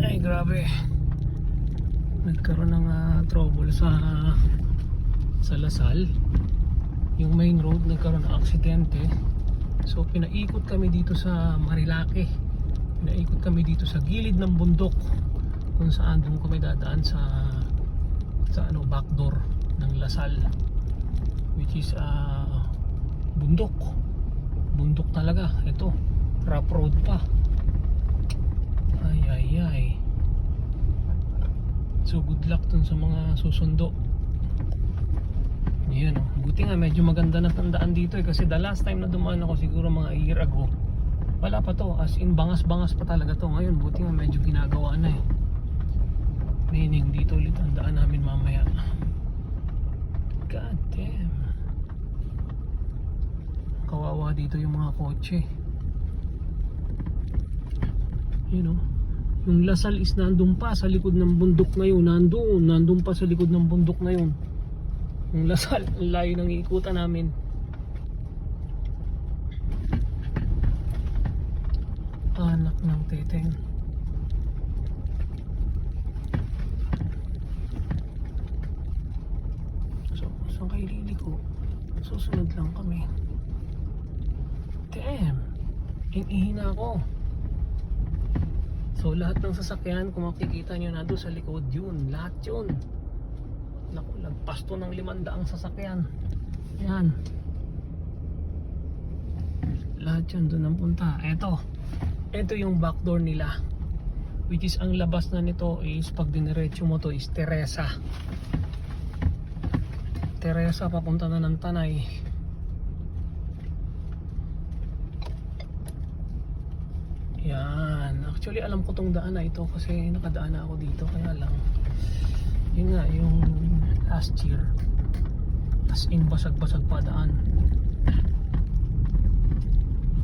Ay grabe, nagkaroon ng trouble sa Lasal. Yung main road nagkaroon ng aksidente. So pinaikot kami dito sa Marilake, pinaikot kami dito sa gilid ng bundok kung saan doon kami dadaan sa backdoor ng Lasal, which is bundok talaga. Ito rough road pa. Ay. So good luck dun sa mga susundo. Yan oh. Buti nga medyo maganda na tandaan dito kasi the last time na dumaan ako siguro mga year ago, wala pa to, as in bangas-bangas pa talaga to. Ngayon buti nga medyo ginagawa na eh. Meaning dito ulit ang daan namin mamaya. God damn, kawawa dito yung mga kotse. You know, yung Lasal is nandun pa sa likod ng bundok na yun. Nandun pa sa likod ng bundok na yun. Yung Lasal, ang layo ng iikutan namin. Anak ng teteng. So, saan kayo liliko? Susunod lang kami. Damn, hinihina ako. So lahat ng sasakyan, kung makikita nyo na doon sa likod, yun, lahat yun. Naku, lagpas to ng 500 sasakyan. Yan. Lahat yun doon ang punta. Ito yung backdoor nila, which is ang labas na nito is pag diniretso mo to is Teresa papunta na ng Tanay. Yan, actually alam ko tong daan na ito kasi nakadaan na ako dito, kaya lang yun nga, yung last year as in basag-basag pa daan.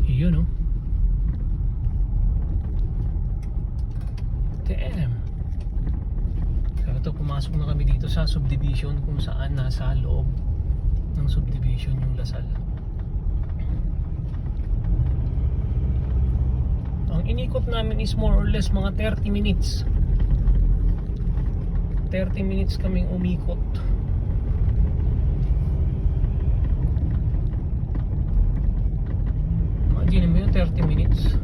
Yun oh. Damn. So ito, pumasok na kami dito sa subdivision kung saan nasa loob ng subdivision yung Lasal. Ang inikot namin is more or less mga 30 minutes. 30 minutes kaming umikot. Imagine mo yung 30 minutes.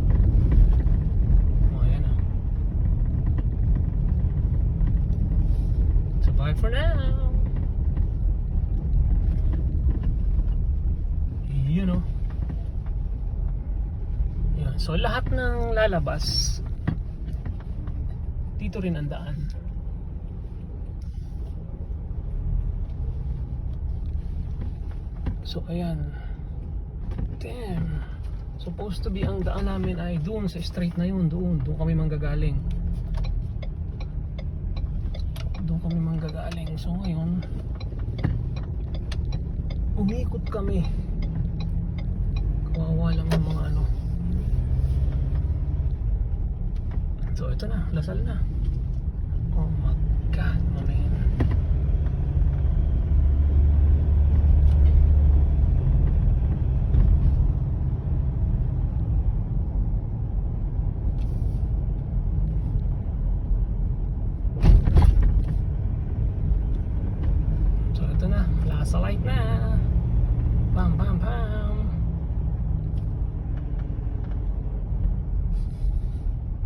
O, ayan na. So bye for now. You know. So lahat ng lalabas dito rin ang daan. So ayan. Damn. Supposed to be ang daan namin ay doon sa straight na yun. Doon kami manggagaling. So ngayon umikot kami. Kawawa lang yung mga ano. So ito na, Lasal na. Oh my God, man. So ito na, Lasal light na. Bam bam bam.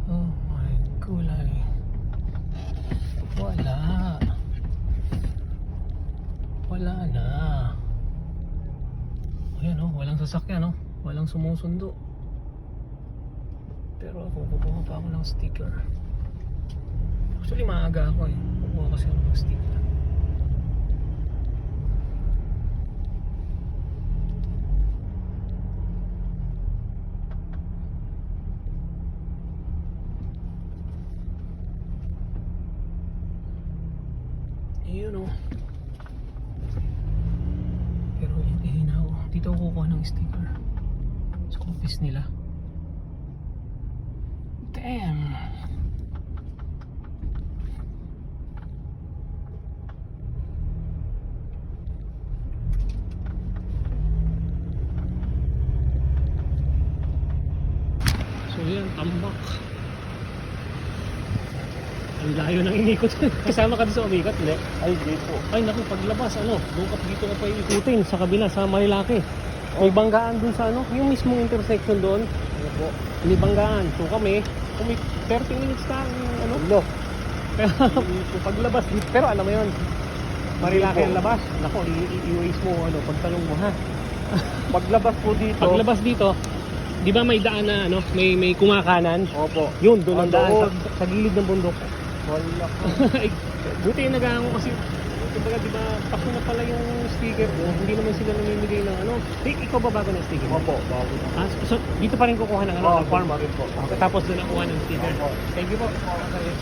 Oh my gulay. Wala na. Ayan oh, walang sasakyan oh. Walang sumusundo. Pero ako, kukuha pa ako ng sticker. Actually maaga ako eh. Kukuha kasi ako ng sticker. You know. Pero hihina ako. Dito ako kukuha ng sticker sa office nila. Damn. So yan, tambak. Ang layo ng inikot. Kasama ka doon sa umikot, hindi? Ay, di po. Ay naku, paglabas, doon ka dito ka pa ikutin sa kabila, sa Marilaki. May banggaan doon sa yung mismong intersection doon. Ano po? May banggaan. So kami, kung may 30 minutes ka, Hello. Kaya paglabas dito, pero alam mo yun, Marilaki ang labas. Naku, i-waste mo, pagtanong mo ha. Paglabas po dito. Paglabas dito, di ba may daan na may kumakanan? Opo. Yun, doon ang daan doon. sa gilid ng bundok. Wala ka. Ay, buti yung nag-aango kasi kumbaga di ba paso na pala yung sticker ko, hindi naman sila namimigay ng ikaw ba bago ng sticker? Opo, bago na. So dito pa rin kukuha ng Oo, ng farm? rin po. Okay, tapos doon nakuha ng sticker. Opo. Thank you po. Okay.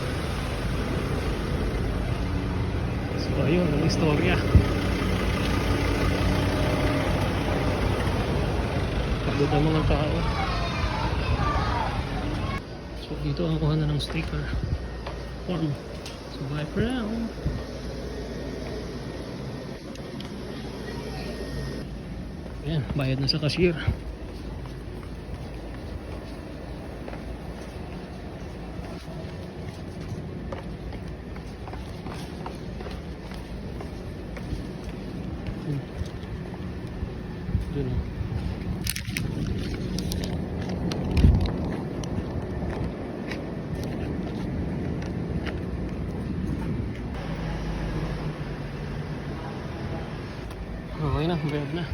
So ayun, ang istorya. Pagod ang mga tao. So dito ang kuha na ng sticker. Form. So bye for now. Ayan, bayad na sa cashier. Doon. Okay na, bayad na.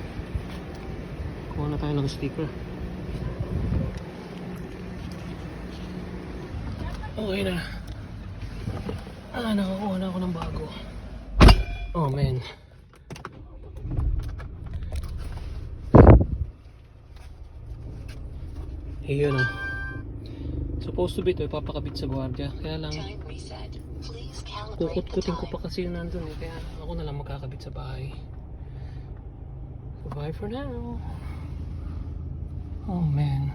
Kuha na tayo ng sticker. Okay na. Nakakuha na ako ng bago. Oh man. Ayun o. Supposed to be ito, ipapakabit sa gwardiya. Kaya lang, kukut-kutin ko pa kasi yun nandun eh. Kaya ako na lang magkakabit sa bahay. So bye for now. Oh man.